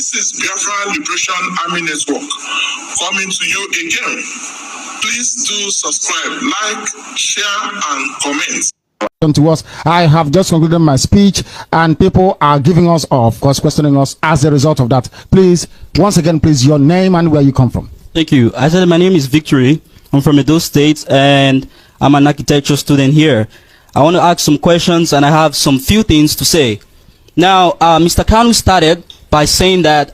This is Biafra Liberation Army Network coming to you again. Please do subscribe, like, share, and comment. To us, I have just concluded my speech, and people are giving us, of course, questioning us as a result of that. Please, once again, please, your name and where you come from. Thank you. I said my name is Victory. I'm from Edo State, and I'm an architecture student here. I want to ask some questions, and I have some few things to say. Now, Mr. Kanu started by saying that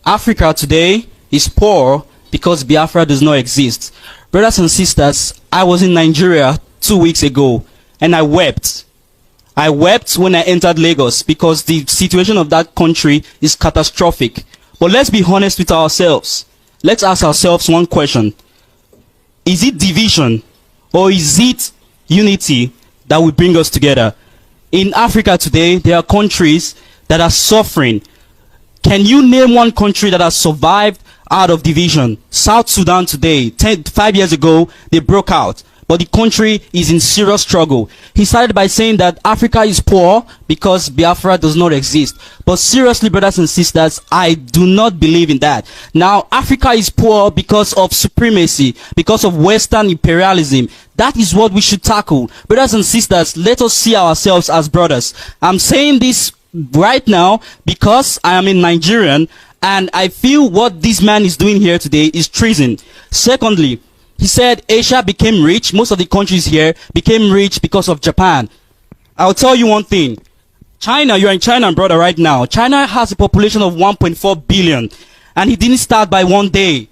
Africa today is poor because Biafra does not exist. Brothers and sisters, I was in Nigeria 2 weeks ago, and I wept. I wept when I entered Lagos because the situation of that country is catastrophic. But let's be honest with ourselves. Let's ask ourselves one question. Is it division or is it unity that will bring us together? In Africa today, there are countries that are suffering. Can you name one country that has survived out of division? South Sudan today, 5 years ago, they broke out. But the country is in serious struggle. He started by saying that Africa is poor because Biafra does not exist. But seriously, brothers and sisters, I do not believe in that. Now, Africa is poor because of supremacy, because of Western imperialism. That is what we should tackle. Brothers and sisters, let us see ourselves as brothers. I'm saying this right now because I am a Nigerian, and I feel what this man is doing here today is treason. Secondly, he said Asia became rich. Most of the countries here became rich because of Japan. I'll tell you one thing. China, you're in China, brother, right now. China has a population of 1.4 billion. And he didn't start by one day.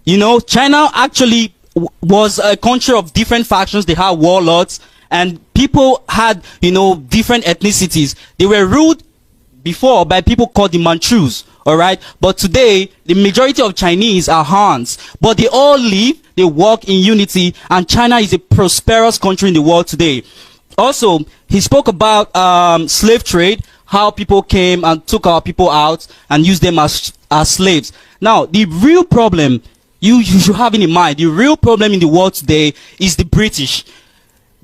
You know, China actually was a country of different factions. They had warlords. And people had, you know, different ethnicities. They were ruled before by people called the Manchus. All right. But today, the majority of Chinese are Hans. But they all live, they work in unity. And China is a prosperous country in the world today. Also, he spoke about slave trade, how people came and took our people out and used them as slaves. Now, the real problem you should have in mind, the real problem in the world today is the British.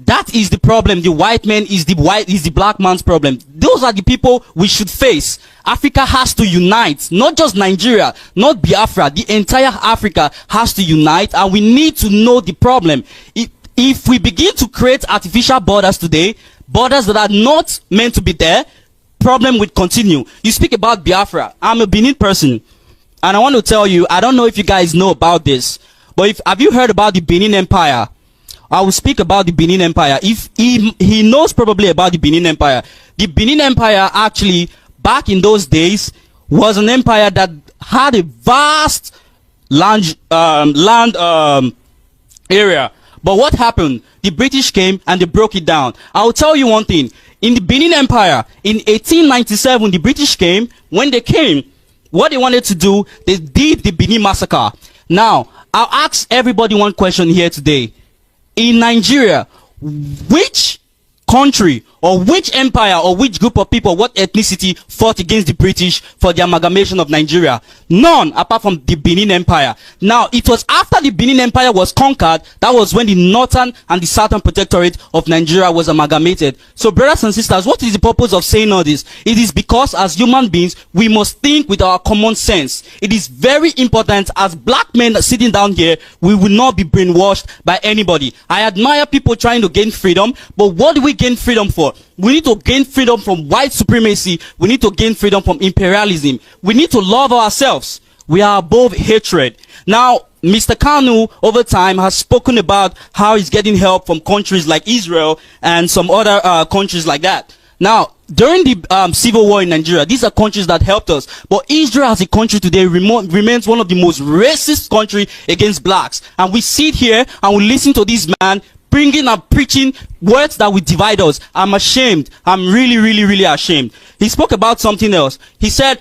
That is the problem. The white man is the black man's problem. Those are the people we should face. Africa has to unite, not just Nigeria, not Biafra. The entire Africa has to unite, and we need to know the problem. If we begin to create artificial borders today, borders that are not meant to be there, problem will continue. You speak about Biafra. I'm a Benin person, and I want to tell you, I don't know if you guys know about this, but have you heard about the Benin Empire? I will speak about the Benin Empire. If he knows probably about the Benin Empire. The Benin Empire actually, back in those days, was an empire that had a vast land area. But what happened? The British came and they broke it down. I will tell you one thing. In the Benin Empire, in 1897, the British came. When they came, what they wanted to do, they did the Benin Massacre. Now, I'll ask everybody one question here today. In Nigeria, which country or which empire or which group of people, what ethnicity fought against the British for the amalgamation of Nigeria? None, apart from the Benin Empire. Now, it was after the Benin Empire was conquered, that was when the northern and the southern protectorate of Nigeria was amalgamated. So, brothers and sisters, what is the purpose of saying all this? It is because as human beings, we must think with our common sense. It is very important. As black men sitting down here, we will not be brainwashed by anybody. I admire people trying to gain freedom, but what do we gain freedom for? We need to gain freedom from white supremacy. We need to gain freedom from imperialism. We need to love ourselves. We are above hatred. Now, Mr. Kanu, over time, has spoken about how he's getting help from countries like Israel and some other countries like that. Now, during the civil war in Nigeria, these are countries that helped us. But Israel as a country today remains one of the most racist countries against blacks. And we sit here and we listen to this man bringing and preaching words that will divide us. I'm ashamed. I'm really, really, really ashamed. He spoke about something else. He said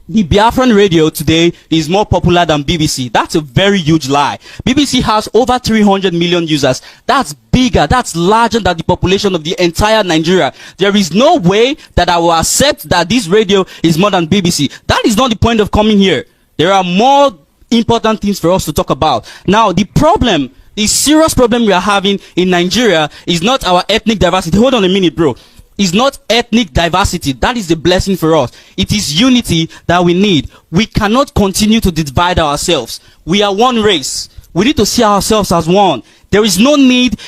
the Biafran radio today is more popular than BBC. That's a very huge lie. BBC has over 300 million users. That's bigger. That's larger than the population of the entire Nigeria. There is no way that I will accept that this radio is more than BBC. That is not the point of coming here. There are more important things for us to talk about. Now, the serious problem we are having in Nigeria is not our ethnic diversity. Hold on a minute, bro. is not ethnic diversity. That is a blessing for us. It is unity that we need. We cannot continue to divide ourselves. We are one race. We need to see ourselves as one. There is no need.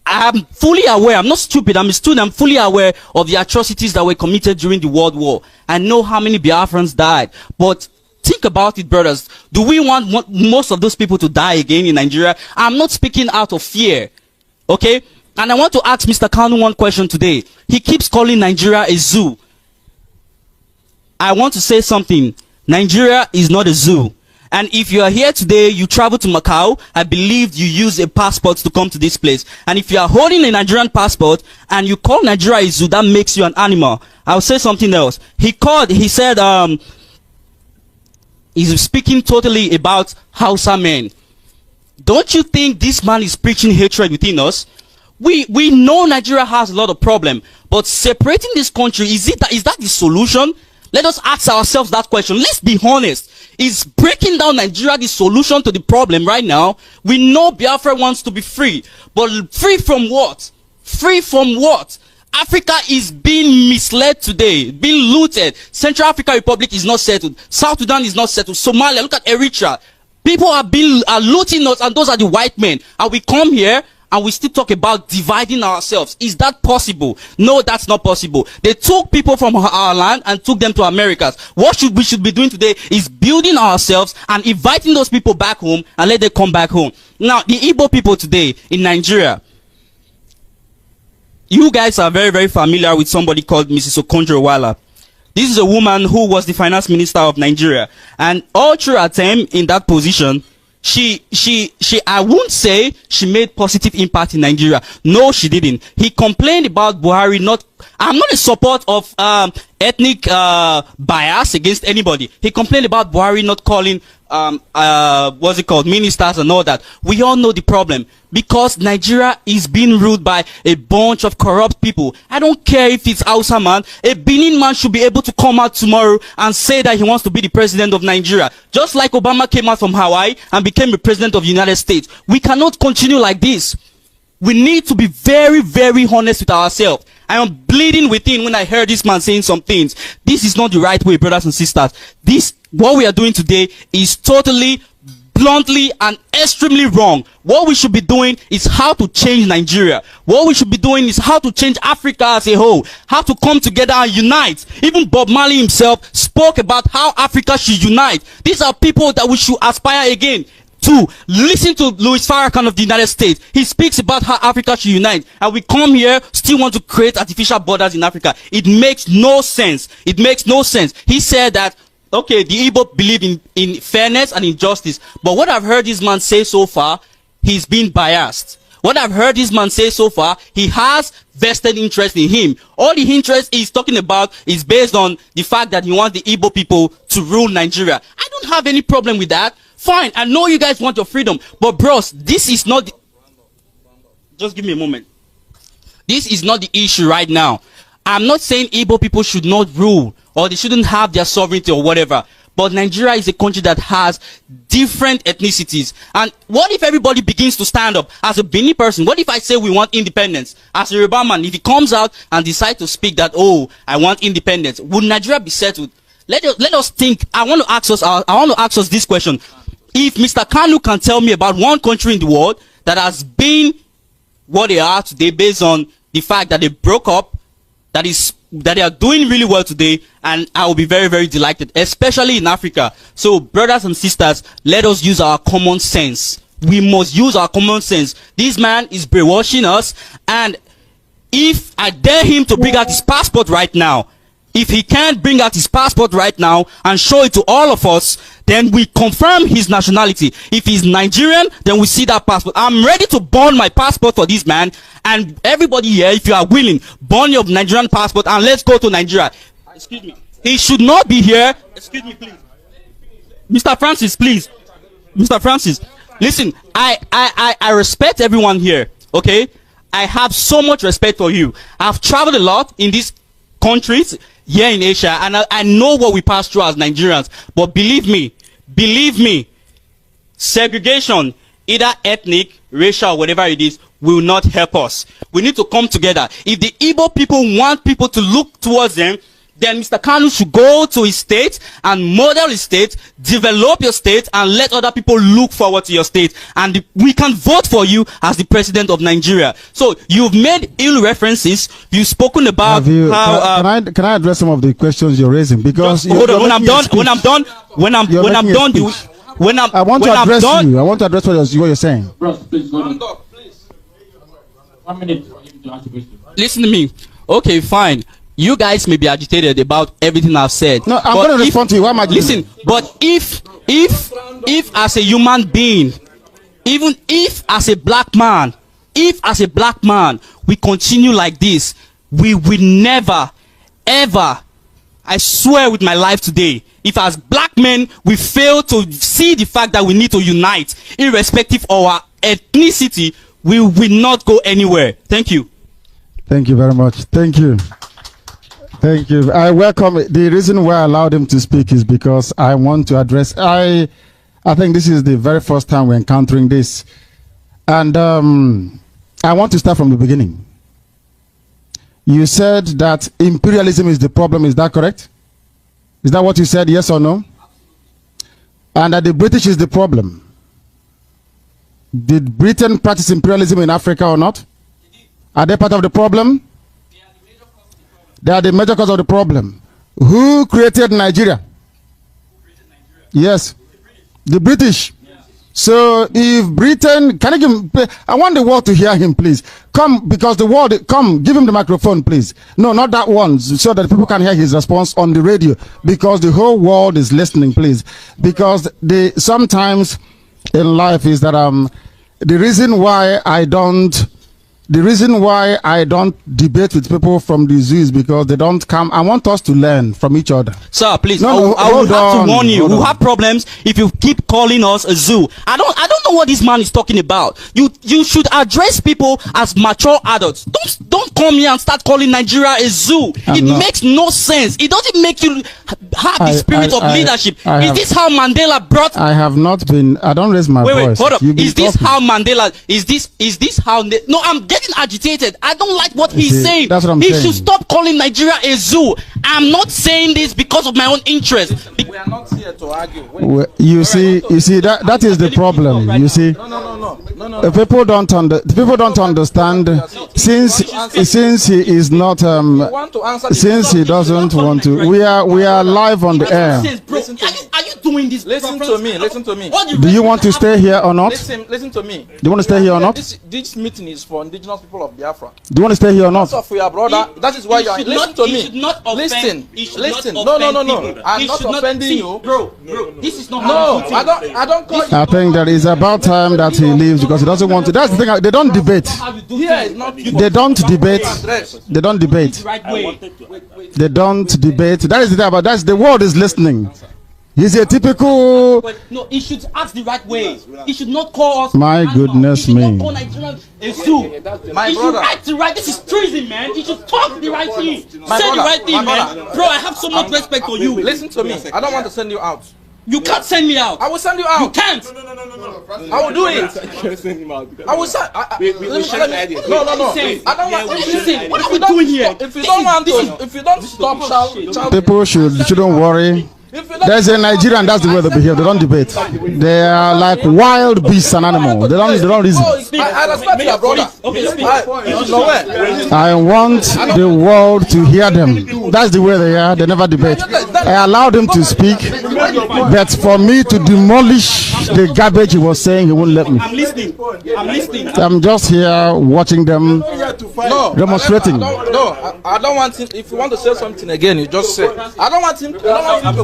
I'm fully aware. I'm not stupid. I'm a student. I'm fully aware of the atrocities that were committed during the World War. I know how many Biafrans died. But think about it, brothers. Do we want most of those people to die again in Nigeria? I'm not speaking out of fear. Okay? And I want to ask Mr. Kanu one question today. He keeps calling Nigeria a zoo. I want to say something. Nigeria is not a zoo. And if you are here today, you travel to Macau, I believe you use a passport to come to this place. And if you are holding a Nigerian passport and you call Nigeria a zoo, that makes you an animal. I'll say something else. He said, he's speaking totally about Hausa men. Don't you think this man is preaching hatred within us? We know Nigeria has a lot of problem, but separating this country, is that the solution? Let us ask ourselves that question. Let's be honest. Is breaking down Nigeria the solution to the problem right now? We know Biafra wants to be free, but free from what? Free from what? Africa is being misled today, being looted. Central African Republic is not settled. South Sudan is not settled. Somalia, look at Eritrea. People are looting us, and those are the white men. And we come here and we still talk about dividing ourselves. Is that possible? No, that's not possible. They took people from our land and took them to Americas. What we should be doing today is building ourselves and inviting those people back home and let them come back home. Now, the Igbo people today in Nigeria, you guys are very, very familiar with somebody called Mrs. Okonjo-Iweala. This is a woman who was the finance minister of Nigeria. And all through her time in that position, I won't say she made positive impact in Nigeria. No, she didn't. He complained about Buhari I'm not in support of ethnic bias against anybody. He complained about Buhari not calling ministers and all that. We all know the problem, because Nigeria is being ruled by a bunch of corrupt people. I don't care if it's Hausa man. A Benin man should be able to come out tomorrow and say that he wants to be the president of Nigeria, just like Obama came out from Hawaii and became the president of the United States. We cannot continue like this. We need to be very, very honest with ourselves. I am bleeding within when I heard this man saying some things. This is not the right way, brothers and sisters. What we are doing today is totally, bluntly, and extremely wrong. What we should be doing is how to change Nigeria. What we should be doing is how to change Africa as a whole. How to come together and unite. Even Bob Marley himself spoke about how Africa should unite. These are people that we should aspire again to. Listen to Louis Farrakhan of the United States. He speaks about how Africa should unite, and we come here still want to create artificial borders in Africa. It makes no sense. It makes no sense. He said that, okay, the Igbo believe in fairness and injustice, but what I've heard this man say so far, he's been biased. What I've heard this man say so far, he has vested interest in him. All the interest he's talking about is based on the fact that he wants the Igbo people to rule Nigeria. I don't have any problem with that. Fine, I know you guys want your freedom, but bros, this is not just give me a moment. This is not the issue right now. I'm not saying Igbo people should not rule or they shouldn't have their sovereignty or whatever, but Nigeria is a country that has different ethnicities. And what if everybody begins to stand up? As a Benin person, what if I say we want independence? As a Yoruba man, if he comes out and decides to speak that, oh, I want independence, would Nigeria be settled? Let us think. I want to ask us this question. If Mr. Kanu can tell me about one country in the world that has been what they are today based on the fact that they broke up, that they are doing really well today, and I will be very, very delighted, especially in Africa. So, brothers and sisters, let us use our common sense. We must use our common sense. This man is brainwashing us, and if I dare him to bring out his passport right now, if he can't bring out his passport right now and show it to all of us, then we confirm his nationality. If he's Nigerian, then we see that passport. I'm ready to burn my passport for this man. And everybody here, if you are willing, burn your Nigerian passport and let's go to Nigeria. Excuse me. He should not be here. Excuse me, please. Mr. Francis, please. Mr. Francis, listen, I respect everyone here, okay? I have so much respect for you. I've traveled a lot in these countries here in Asia, and I know what we pass through as Nigerians. But believe me, segregation either ethnic, racial, whatever it is, will not help us. We need to come together. If the Igbo people want people to look towards them, then Mr. Kanu should go to his state and model his state, develop your state, and let other people look forward to your state. And we can vote for you as the president of Nigeria. So you've made ill references. You've spoken about how. Can I address some of the questions you're raising? Because hold on. When I'm done, I want to address you. I want to address what you're saying. Bros, please go on. 1 minute for you to answer question. Listen to me. Okay, fine. You guys may be agitated about everything I've said. No, I'm going to respond to you. Why am I listen, but if as a human being, even if as a black man, we continue like this, we will never, ever, I swear with my life today, if as black men we fail to see the fact that we need to unite, irrespective of our ethnicity, we will not go anywhere. Thank you. Thank you very much. Thank you. Thank you. I welcome it. The reason why I allowed him to speak is because I want to address. I think this is the very first time we're encountering this, and I want to start from the beginning. You said that imperialism is the problem. Is that correct? Is that what you said? Yes or no? And that the British is the problem. Did Britain practice imperialism in Africa or not? Are they part of the problem? They are the major cause of the problem. Who created Nigeria? Yes, the British. So if Britain, can I give him, I want the world to hear him, please. Come, because the world, come, give him the microphone, please. No, not that one, so that people can hear his response on the radio, because the whole world is listening, please. Because sometimes in life is that the reason why I don't debate with people from the zoo is because they don't come. I want us to learn from each other. Sir, please, I will have to warn you. We'll have problems if you keep calling us a zoo. I don't know what this man is talking about. You should address people as mature adults. Don't come here and start calling Nigeria a zoo. It makes no sense. It doesn't make you have the spirit of leadership. Is this how Mandela brought? I have not been. I don't raise my voice. Wait, hold up. Is this how Mandela? Is this how? No, I'm getting agitated. I don't like what he's saying. That's what I'm saying. He should stop calling Nigeria a zoo. I'm not saying this because of my own interest. We are not here to argue. You see, that is the problem. You see, No. People don't understand. Since he is not since he doesn't want to. We are live on the air. Are you doing this? Listen to me. Do you want to stay here or not? Listen to me. Do you want to stay here or not? This meeting is for indigenous people of Biafra. Do you want to stay here or not? So for your brother, that is why you are. Listen to me. Listen. No. I'm not offending you, bro. This is not. No, I don't call you. I think that it's about time that he leaves because he doesn't want to. That's the thing. They don't debate. They don't debate. They don't debate. They don't debate. That is the thing about. That's the world is listening. He's a typical. But no, he should act the right way. He should not call us. My goodness me. Not call Nigeria a zoo. My he brother. should act the right. This is treason, man. He should talk the right thing. Say the brother, right thing, my man. brother. Bro, I have so much respect for you. Listen to me. I don't want to send you out. You can't send me out. I will send you You out. can't. I will do it. I will send. No. I don't want. Listen, what are we doing here? If you don't stop shout. People shouldn't worry. There's a Nigerian, that's the way they behave. They don't debate. They are like wild beasts and animals. They don't reason. I respect your brother. I want the world to hear them. That's the way they are. They never debate. I allowed him to speak, but for me to demolish the garbage he was saying, he won't let me. I'm listening. I'm just here watching them demonstrating. I don't want him. If you want to say something again, you just say. I don't want him to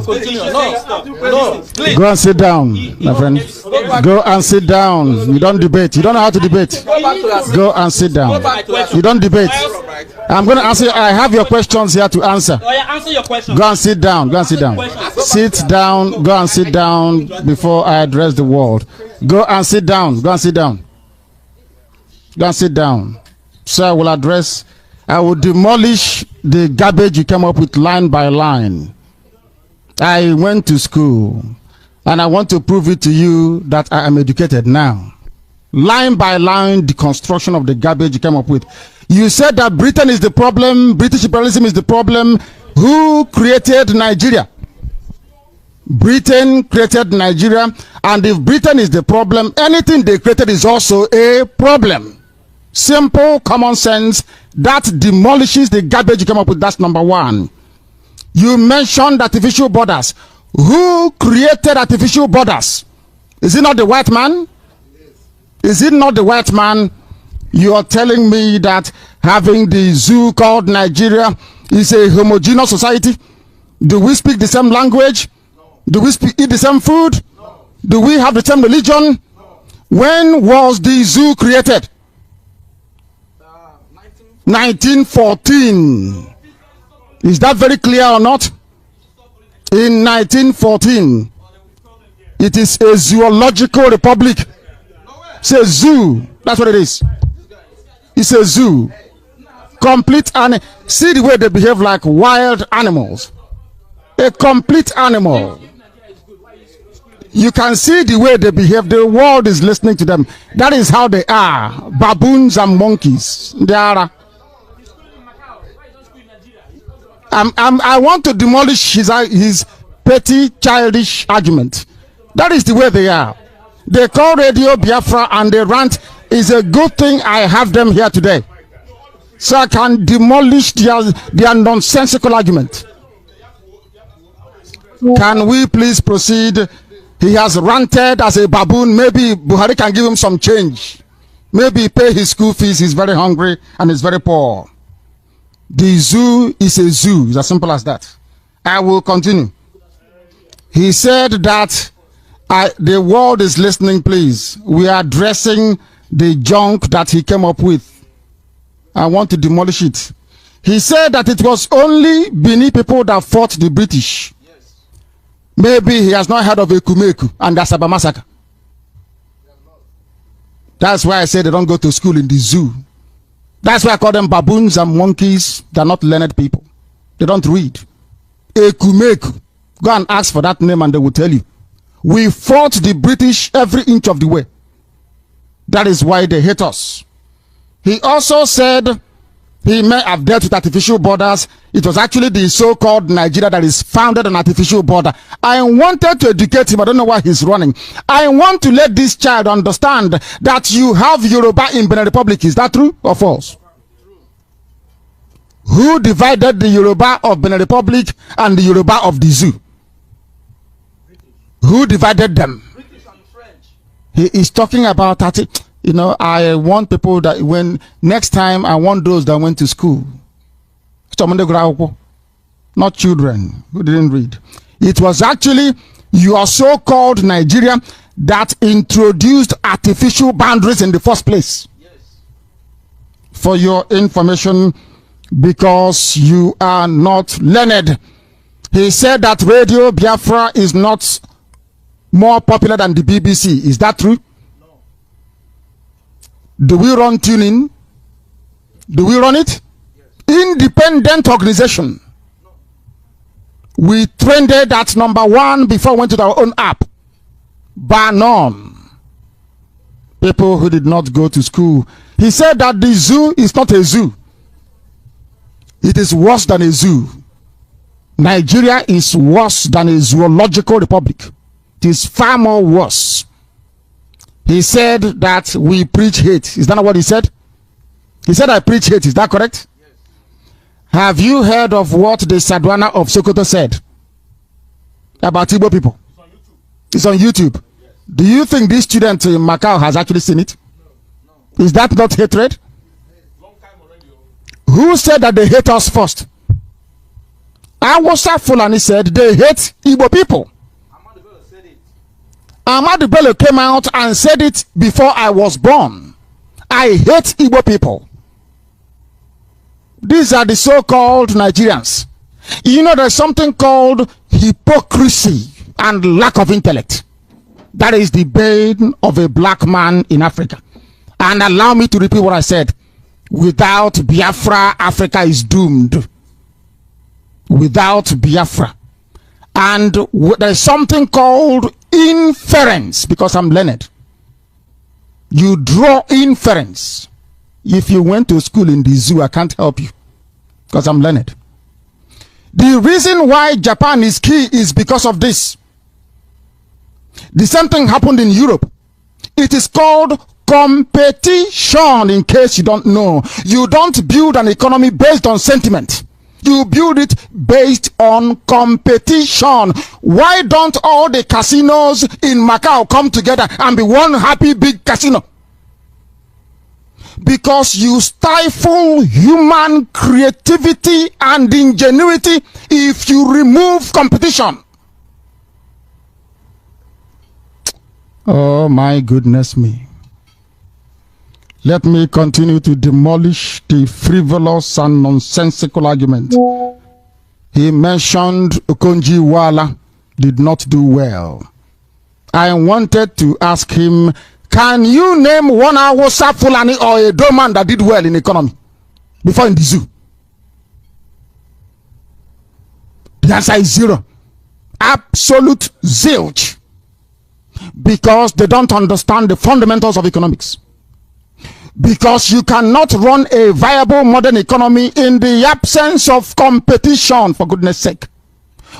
continue. No, please. Go and sit down, my friend. Go and sit down. You don't debate. You don't know how to debate. Go and sit down. You don't debate. I'm going to answer. I have your questions here to answer. Oh yeah, answer your question. Go and sit down. Go and sit down. Sit down. Go and sit down before I address the world. Go and sit down. Go and sit down. Go and sit down. So I will demolish the garbage you came up with line by line. I went to school and I want to prove it to you that I am educated now. line by line deconstruction of the garbage you came up with. You said that Britain is the problem, British imperialism is the problem. Who created Nigeria? Britain created Nigeria, and if Britain is the problem, anything they created is also a problem. Simple common sense that demolishes the garbage you came up with. That's number one. You mentioned artificial borders. Who created artificial borders? Is it not the white man? Is it not the white man? You are telling me that having the zoo called Nigeria is a homogeneous society? Do we speak the same language? Do we eat the same food? Do we have the same religion? When was the zoo created? 1914. Is that very clear or not? In 1914. It is a zoological republic. It's a zoo. That's what it is. It's a zoo. Complete and see the way they behave like wild animals. A complete animal. You can see the way they behave. The world is listening to them. That is how they are. Baboons and monkeys. They are. I want to demolish his petty, childish argument. That is the way they are. They call Radio Biafra and they rant. It's a good thing I have them here today, so I can demolish their nonsensical argument. Can we please proceed? He has ranted as a baboon. Maybe Buhari can give him some change. Maybe pay his school fees. He's very hungry and he's very poor. The zoo is a zoo. It's as simple as that. I will continue. He said that the world is listening, please. We are addressing the junk that he came up with. I want to demolish it. He said that it was only Bini people that fought the British. Yes. Maybe he has not heard of Ekumeku and the Asaba massacre. That's why I said they don't go to school in the zoo. That's why I call them baboons and monkeys. They're not learned people. They don't read. Ekumeku. Go and ask for that name and they will tell you. We fought the British every inch of the way. That is why they hate us. He also said he may have dealt with artificial borders. It was actually the so-called Nigeria that is founded on artificial border. I wanted to educate him. I don't know why he's running. I want to let this child understand that you have Yoruba in Benin Republic. Is that true or false? Who divided the Yoruba of Benin Republic and the Yoruba of the zoo? Who divided them? British and French. He is talking about that. You know, I want people that when next time I want those that went to school. Not children who didn't read. It was actually your so-called Nigeria that introduced artificial boundaries in the first place. Yes. For your information, because you are not learned. He said that Radio Biafra is not more popular than the BBC. Is that true? No. Do we run tuning? Do we run it? Yes. Independent organization. No. We trended at #1 before we went to our own app. Bar none. People who did not go to school. He said that the zoo is not a zoo. It is worse than a zoo. Nigeria is worse than a zoological republic. It is far more worse. He said that we preach hate. Is that not what he said? He said I preach hate. Is that correct? Yes. Have you heard of what the Sadwana of Sokoto said about Igbo people? It's on YouTube. Yes. Do you think this student in Macau has actually seen it? No. Is that not hatred? Long time already. Who said that they hate us first? Awasa Fulani said they hate Igbo people. Ahmadu Bello came out and said it before I was born. I hate Igbo people. These are the so-called Nigerians. You know, there's something called hypocrisy and lack of intellect. That is the bane of a black man in Africa. And allow me to repeat what I said. Without Biafra, Africa is doomed. Without Biafra. And there's something called inference, because I'm learned. You draw inference. If you went to school in the zoo, I can't help you because I'm learned. The reason why Japan is key is because of this. The same thing happened in Europe. It is called competition, in case you don't know. You don't build an economy based on sentiment. You build it based on competition. Why don't all the casinos in Macau come together and be one happy big casino? Because you stifle human creativity and ingenuity if you remove competition. Oh my goodness me. Let me continue to demolish the frivolous and nonsensical argument. He mentioned Okonjo-Iweala did not do well. I wanted to ask him, can you name one Hausa Fulani or a Doman that did well in economy before in the zoo? The answer is zero. Absolute zilch. Because they don't understand the fundamentals of economics. Because you cannot run a viable modern economy in the absence of competition, for goodness sake.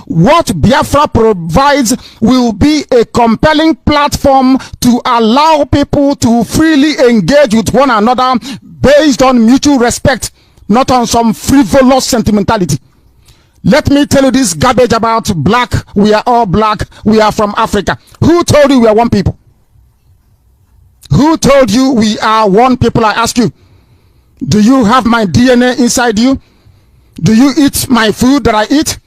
What Biafra provides will be a compelling platform to allow people to freely engage with one another based on mutual respect, not on some frivolous sentimentality. Let me tell you this garbage about black. We are all black. We are from Africa. Who told you we are one people? Who told you we are one people? I ask you. Do you have my DNA inside you? Do you eat my food that I eat?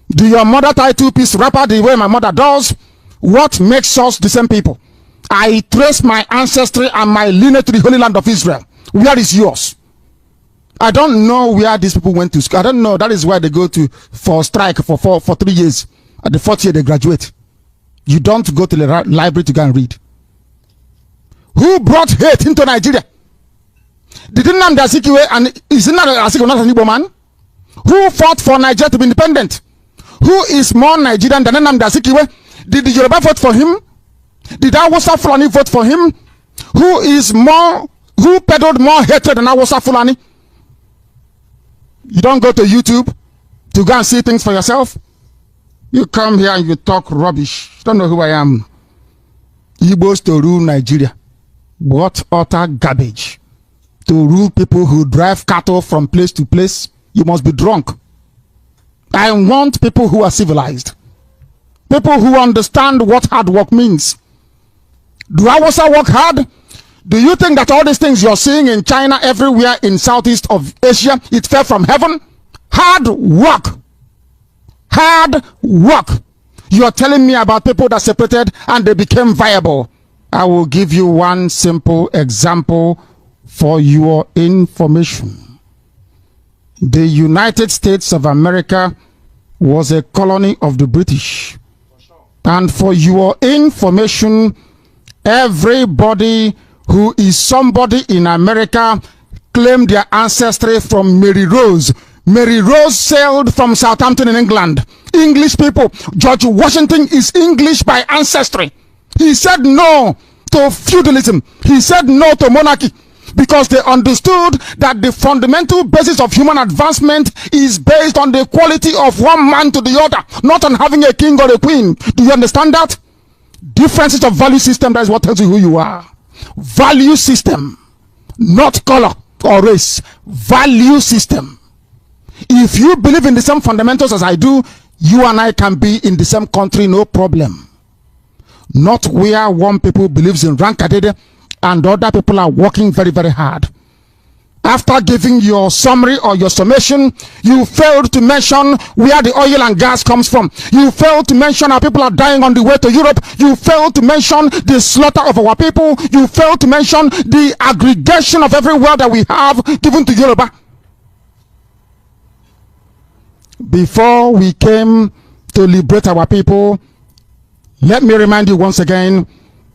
Do your mother tie two-piece wrapper the way my mother does? What makes us the same people? I trace my ancestry and my lineage to the Holy Land of Israel. Where is yours? I don't know where these people went to school. I don't know. That is why they go to for strike for 3 years. At the 4th year, they graduate. You don't go to the library to go and read. Who brought hate into Nigeria? Did Nnamdi Azikiwe, and is Nnamdi Azikiwe not an Igbo man? Who fought for Nigeria to be independent? Who is more Nigerian than Nnamdi Azikiwe? Did the Yoruba vote for him? Did Hausa Fulani vote for him? Who peddled more hatred than Hausa Fulani? You don't go to YouTube to go and see things for yourself. You come here and you talk rubbish. You don't know who I am. Igbos to rule Nigeria. What utter garbage. To rule people who drive cattle from place to place. You must be drunk. I want people who are civilized. People who understand what hard work means. Do Hausa work hard? Do you think that all these things you're seeing in China, everywhere in Southeast of Asia, it fell from heaven? Hard work. Hard work. You are telling me about people that separated and they became viable. I will give you one simple example for your information. The United States of America was a colony of the British. And for your information, everybody who is somebody in America claim their ancestry from Mary Rose. Mary Rose sailed from Southampton in England. English people. George Washington is English by ancestry. He said no to feudalism. He said no to monarchy. Because they understood that the fundamental basis of human advancement is based on the quality of one man to the other, not on having a king or a queen. Do you understand that? Differences of value system, that is what tells you who you are. Value system, not color or race. Value system. If you believe in the same fundamentals as I do, you and I can be in the same country, no problem. Not where one people believes in rankadede and other people are working very, very hard. After giving your summary or your summation, you failed to mention where the oil and gas comes from. You failed to mention how people are dying on the way to Europe. You failed to mention the slaughter of our people. You failed to mention the aggregation of every word that we have given to Yoruba. Before we came to liberate our people, let me remind you once again,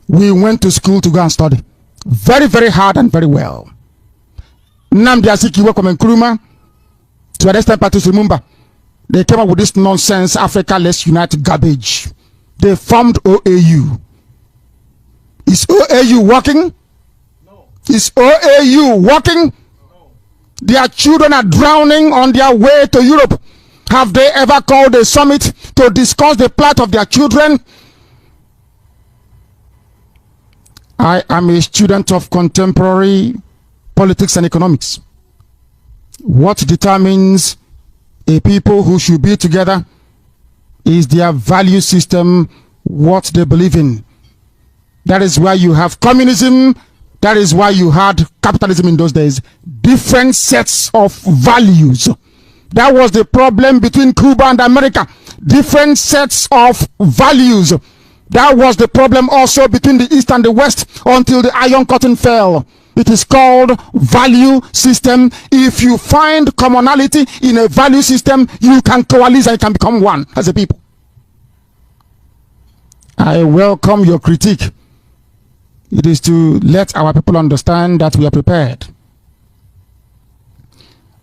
we went to school to go and study. Very, very hard and very well. Nnamdi Azikiwe from Nkrumah to an extent Patrice Lumumba, they came up with this nonsense, Africa Let's Unite garbage. They formed OAU. Is OAU working? Is OAU working? Their children are drowning on their way to Europe. Have they ever called a summit to discuss the plight of their children? I am a student of contemporary politics and economics. What determines a people who should be together is their value system, what they believe in. That is why you have communism. That is why you had capitalism in those days. Different sets of values. That was the problem between Cuba and America. Different sets of values. That was the problem also between the East and the West until the Iron Curtain fell. It is called value system. If you find commonality in a value system, you can coalesce and you can become one as a people. I welcome your critique. It is to let our people understand that we are prepared.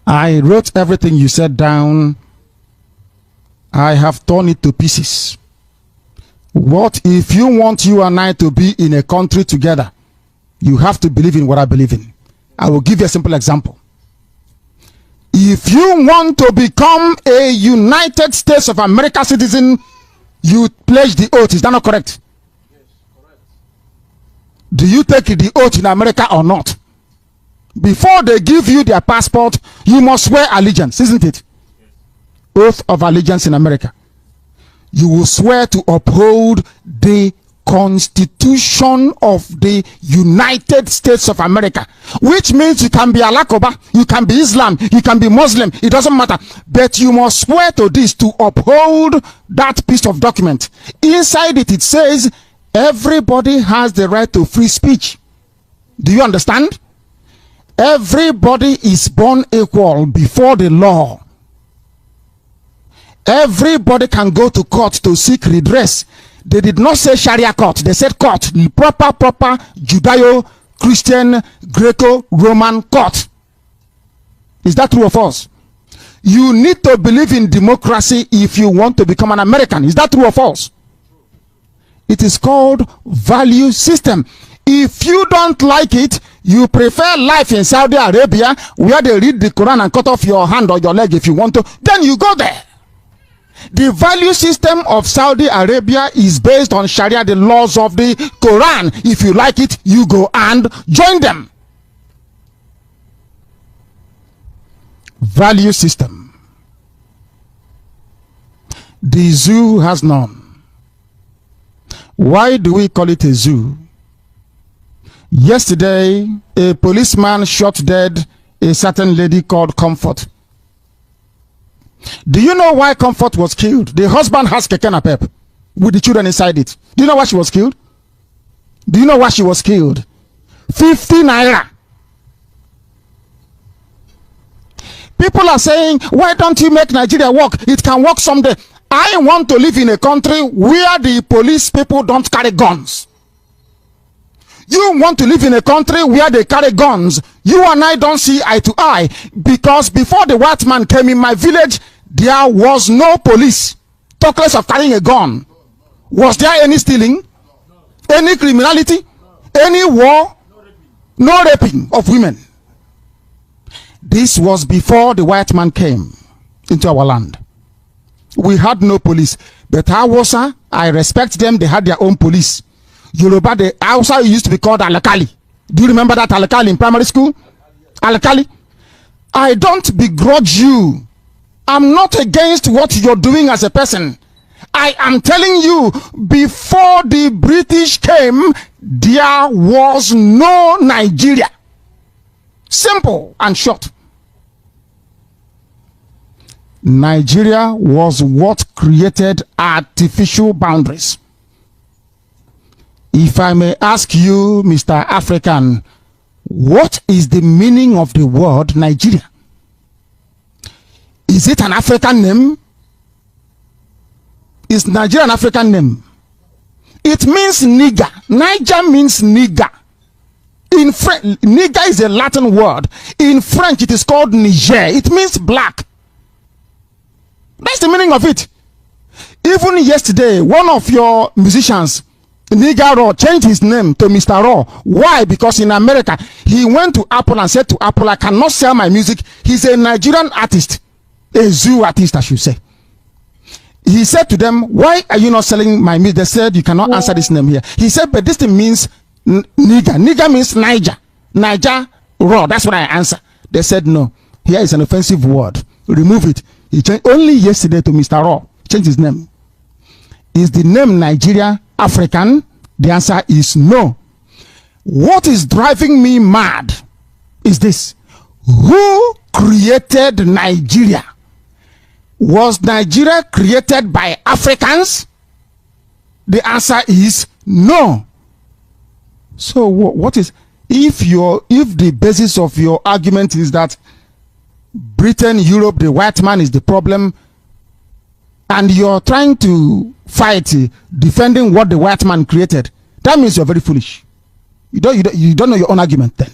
I wrote everything you said down. I have torn it to pieces. What if you want you and I to be in a country together? You have to believe in what I believe in. I will give you a simple example. If you want to become a United States of America citizen, you pledge the oath. Is that not correct? Yes, correct. Do you take the oath in America or not? Before they give you their passport, you must swear allegiance, isn't it? Yes. Oath of allegiance in America. You will swear to uphold the Constitution of the United States of America, which means you can be Alakoba, you can be Islam, you can be Muslim, it doesn't matter, but you must swear to this, to uphold that piece of document. Inside it, it says everybody has the right to free speech. Do you understand? Everybody is born equal before the law. Everybody can go to court to seek redress. They did not say Sharia court. They said court. The proper Judeo-Christian, Greco-Roman court. Is that true or false? You need to believe in democracy if you want to become an American. Is that true or false? It is called value system. If you don't like it, you prefer life in Saudi Arabia where they read the Quran and cut off your hand or your leg if you want to, then you go there. The value system of Saudi Arabia is based on Sharia, the laws of the Quran. If you like it, you go and join them. Value system. The zoo has none. Why do we call it a zoo? Yesterday, a policeman shot dead a certain lady called Comfort. Do you know why Comfort was killed? The husband has Keke Napep with the children inside it. Do you know why she was killed? Do you know why she was killed? 50 naira. People are saying, why don't you make Nigeria work? It can work someday. I want to live in a country where the police people don't carry guns. You want to live in a country where they carry guns. You and I don't see eye to eye, because before the white man came in my village, there was no police. Talk less of carrying a gun. Was there any stealing? Any criminality? Any war? No raping of women. This was before the white man came into our land. We had no police. But Hausa, I respect them, they had their own police. Yoruba, the Hausa used to be called Alakali. Do you remember that Alakali in primary school? Alakali. I don't begrudge you. I'm not against what you're doing as a person. I am telling you, before the British came, there was no Nigeria. Simple and short. Nigeria was what created artificial boundaries. If I may ask you, Mr. African, what is the meaning of the word Nigeria? Is it an African name? Is Nigeria an African name? It means nigger. Niger means nigger. In French, nigger is a Latin word. In French, it is called Niger. It means black. That's the meaning of it. Even yesterday, one of your musicians, Niger Raw changed his name to Mr. Raw. Why? Because in America, he went to Apple and said to Apple, I cannot sell my music. He's a Nigerian artist, a zoo artist, I should say. He said to them, why are you not selling my music? They said, you cannot answer this name here. He said, but this thing means Niger. Niger means Niger. Niger Raw. That's what I answer. They said, no. Here is an offensive word. Remove it. He changed only yesterday to Mr. Raw. Changed his name. Is the name Nigeria African? The answer is no. What is driving me mad is this. Who created Nigeria? Was Nigeria created by Africans? The answer is no. So what is, if the basis of your argument is that Britain, Europe, the white man is the problem, and you're trying to fight defending what the white man created, that means you're very foolish. You don't know your own argument then.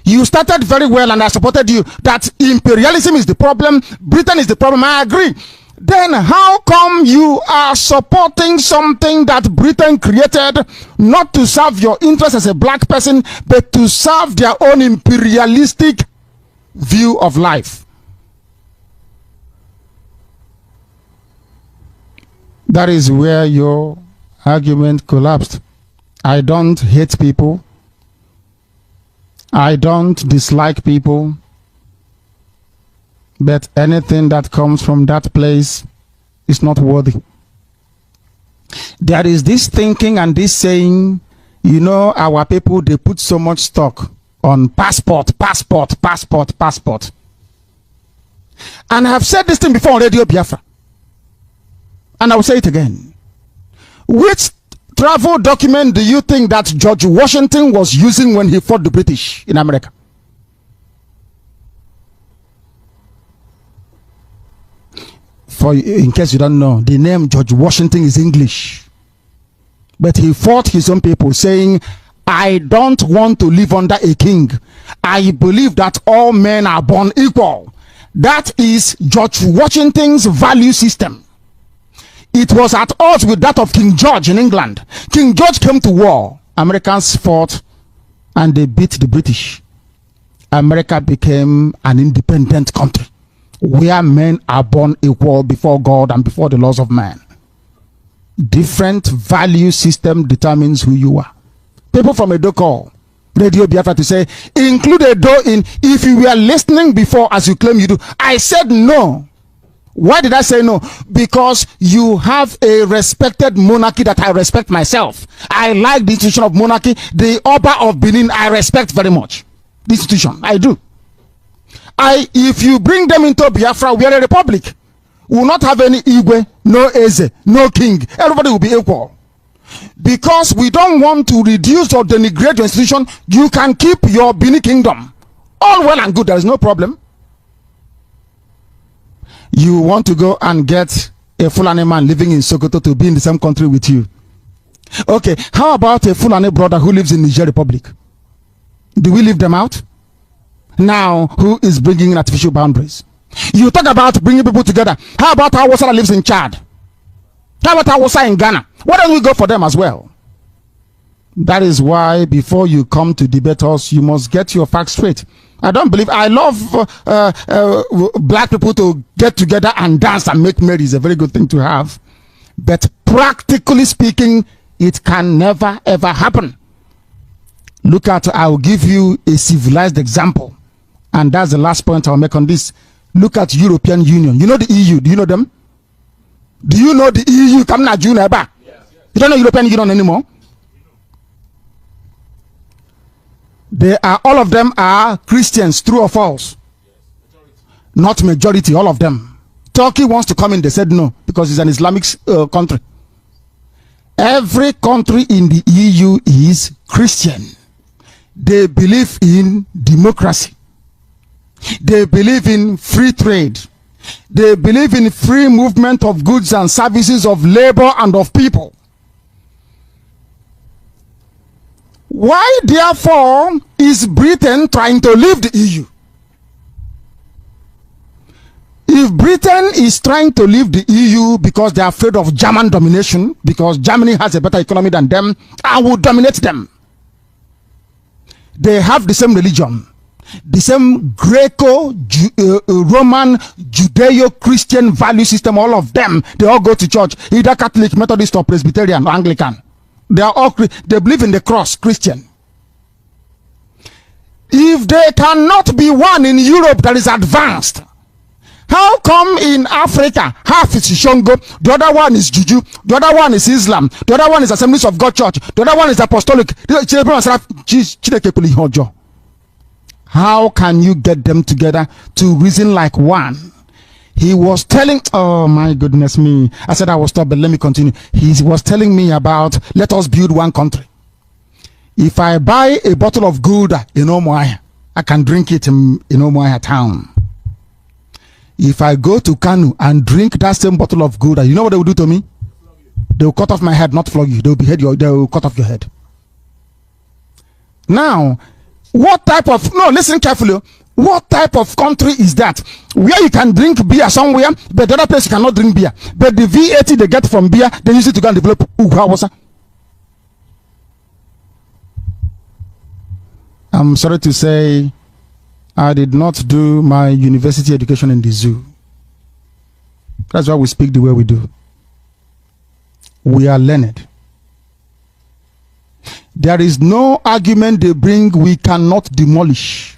You started very well and I supported you that imperialism is the problem, Britain is the problem. I agree. Then how come you are supporting something that Britain created not to serve your interest as a black person, but to serve their own imperialistic view of life? That is where your argument collapsed. I don't hate people. I don't dislike people. But anything that comes from that place is not worthy. There is this thinking and this saying, you know, our people, they put so much stock on passport. And I have said this thing before on Radio Biafra. And I will say it again. Which travel document do you think that George Washington was using when he fought the British in America? In case you don't know, the name George Washington is English. But he fought his own people saying, I don't want to live under a king. I believe that all men are born equal. That is George Washington's value system. It was at odds with that of King George in England. King George came to war. Americans fought and they beat the British. America became an independent country where men are born equal before God and before the laws of man. Different value system determines who you are. People from Edo call Radio Biafra to say, include Edo in, if you were listening before as you claim you do. I said no. Why did I say no? Because you have a respected monarchy that I respect myself. I like the institution of monarchy. The Oba of Benin, I respect very much. The institution, I do. If you bring them into Biafra, we are a republic. We will not have any Igwe, no Eze, no king. Everybody will be equal. Because we don't want to reduce or denigrate your institution, you can keep your Benin kingdom. All well and good, there is no problem. You want to go and get a Fulani man living in Sokoto to be in the same country with you. Okay, how about a Fulani brother who lives in Niger Republic? Do we leave them out? Now, who is bringing in artificial boundaries? You talk about bringing people together. How about Hausa that lives in Chad? How about Hausa in Ghana? Why don't we go for them as well? That is why before you come to debate us, you must get your facts straight. I don't believe, I love black people to get together and dance and make merry is a very good thing to have. But practically speaking, it can never ever happen. Look at, I'll give you a civilized example. And that's the last point I'll make on this. Look at European Union. You know the EU, do you know them? Do you know the EU? You don't know European Union anymore? They are, all of them are Christians, true or false? Not majority, all of them. Turkey wants to come in, they said no, because it's an Islamic country. Every country in the EU is Christian. They believe in democracy. They believe in free trade. They believe in free movement of goods and services, of labor and of people. Why, therefore, is Britain trying to leave the EU? If Britain is trying to leave the EU because they are afraid of German domination, because Germany has a better economy than them, I will dominate them. They have the same religion, the same Greco-Roman, Judeo-Christian value system. All of them, they all go to church, either Catholic, Methodist, or Presbyterian, or Anglican. They are all, they believe in the cross, Christian. If they cannot be one in Europe that is advanced, how come in Africa half is Shongo, the other one is Juju, the other one is Islam, the other one is Assemblies of God Church, the other one is Apostolic? How can you get them together to reason like one? He was telling, oh my goodness me, I said I will stop, but let me continue. He was telling me about, let us build one country. If I buy a bottle of Gouda in Omoaya, I can drink it in Omoaya town. If I go to Kanu and drink that same bottle of Gouda, you know what they will do to me? They will cut off my head, not flog you. They will behead you. They will cut off your head. Now, what type of, no, listen carefully. What type of country is that? Where you can drink beer somewhere, but the other place you cannot drink beer. But the VAT they get from beer, they use it to go and develop Ugawasa. I'm sorry to say, I did not do my university education in the zoo. That's why we speak the way we do. We are learned. There is no argument they bring we cannot demolish.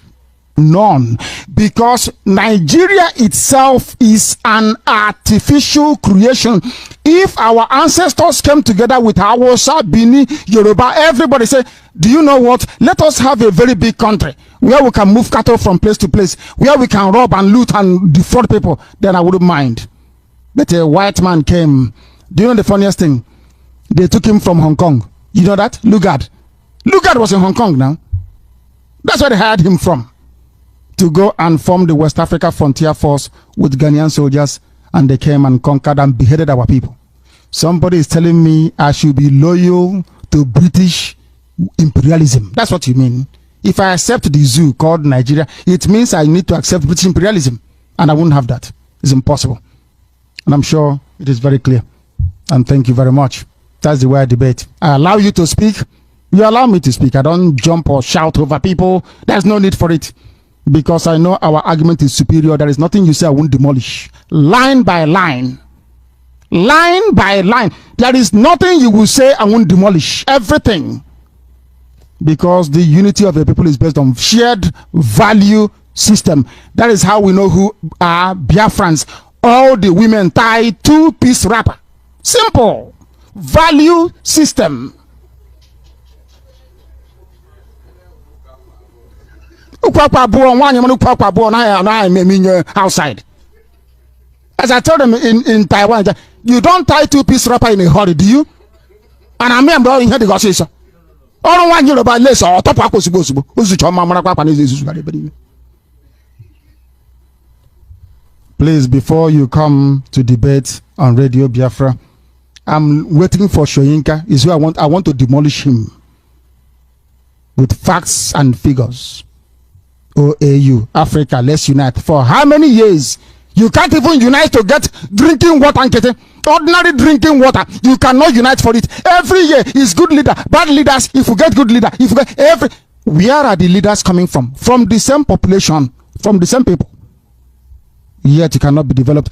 None. Because Nigeria itself is an artificial creation. If our ancestors came together with Hausa, Bini, Yoruba, everybody say, do you know what? Let us have a very big country where we can move cattle from place to place, where we can rob and loot and defraud people. Then I wouldn't mind. But a white man came. Do you know the funniest thing? They took him from Hong Kong. You know that? Lugard. Lugard was in Hong Kong now. That's where they hired him from, to go and form the West Africa Frontier Force with Ghanaian soldiers, and they came and conquered and beheaded our people. Somebody is telling me I should be loyal to British imperialism. That's what you mean. If I accept the zoo called Nigeria, it means I need to accept British imperialism, and I wouldn't have that. It's impossible. And I'm sure it is very clear. And thank you very much. That's the way I debate. I allow you to speak. You allow me to speak. I don't jump or shout over people. There's no need for it. Because I know our argument is superior. There is nothing you say I won't demolish. Line by line. Line by line. There is nothing you will say I won't demolish. Everything. Because the unity of the people is based on shared value system. That is how we know who are Biafrans. All the women tie two-piece wrapper. Simple. Value system. Outside. As I told them in Taiwan, you don't tie two-piece wrapper in a hurry, do you? And I mean, I'm here to go see so. All one year about less or top. Please, before you come to debate on Radio Biafra, I'm waiting for Shoyinka. Is who I want to demolish him with facts and figures. OAU, Africa, let's unite. For how many years? You can't even unite to get drinking water and getting ordinary drinking water. You cannot unite for it. Every year is good leader, bad leaders. If you get good leader, if you get where are the leaders coming from? From the same population, from the same people. Yet it cannot be developed.